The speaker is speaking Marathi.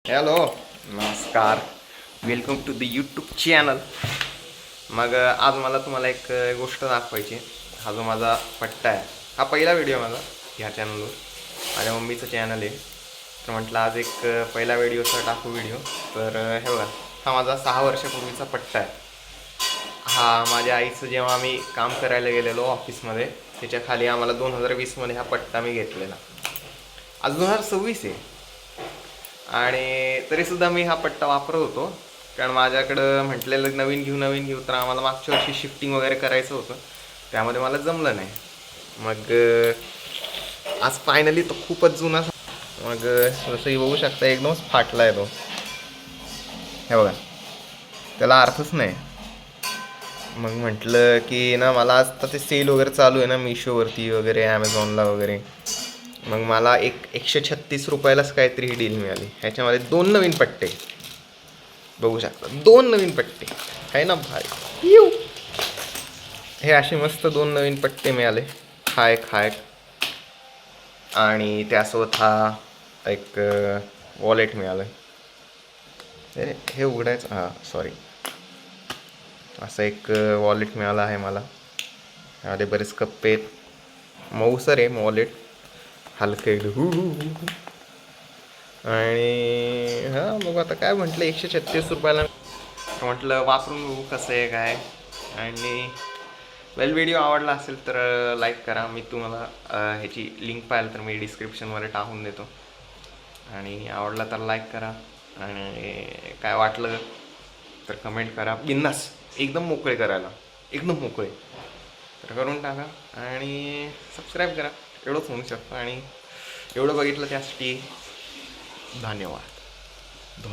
हॅलो, नमस्कार. Welcome to the YouTube channel. मग आज मला तुम्हाला एक गोष्ट दाखवायची. हा जो माझा पट्टा आहे, हा पहिला व्हिडिओ माझा ह्या चॅनलवर. माझ्या मम्मीचं चॅनल आहे, तर म्हटलं आज एक पहिला व्हिडिओचा टाकू व्हिडिओ. तर हे बघा, हा माझा 6 वर्षापूर्वीचा पट्टा आहे. हा माझ्या आईचं जेव्हा आम्ही काम करायला गेलेलो ऑफिसमध्ये, त्याच्या खाली आम्हाला 2020मध्ये हा पट्टा मी घेतलेला. आज 2026 आहे आणि तरीसुद्धा मी हा पट्टा वापरत होतो, कारण माझ्याकडं म्हटलेलं नवीन घेऊ, तर आम्हाला मागच्या वर्षी शिफ्टिंग वगैरे करायचं होतं, त्यामध्ये मला जमलं नाही. मग आज फायनली तो खूपच जुना. मग जसंही बघू शकता, एकदमच फाटला आहे तो. हे बघा, त्याला अर्थच नाही. मग म्हटलं की ना, मला आज तर ते सेल वगैरे चालू आहे ना मिशोवरती वगैरे, ॲमेझॉनला वगैरे. मग मला 136 रुपयालाच काहीतरी ही डील मिळाली. ह्याच्यामध्ये 2 नवीन पट्टे बघू शकता, 2 नवीन पट्टे आहे ना भाई. हे असे मस्त 2 नवीन पट्टे मिळाले, हा एक आणि त्यासोबत हा एक वॉलेट मिळालं. हे उघडायचं, हां सॉरी, असं एक वॉलेट मिळालं आहे मला. यामध्ये बरेच कप्पे आहेत, मऊसर आहे वॉलेट, हलकं एकदम. आणि हां बघू आता, काय म्हटलं 136 रुपयाला म्हटलं वापरून बघू कसं आहे काय. आणि व्हिडिओ आवडला असेल तर लाईक करा. मी तुम्हाला ह्याची लिंक पाहिलं तर मी डिस्क्रिप्शनमध्ये टाकून देतो. आणि आवडला तर लाईक करा, आणि काय वाटलं तर कमेंट करा. बिंदास एकदम मोकळे करायला, एकदम मोकळे तर करून टाका. आणि सबस्क्राईब करा, एवढंच होऊ शकतं. आणि एवढं बघितलं त्यासाठी धन्यवाद.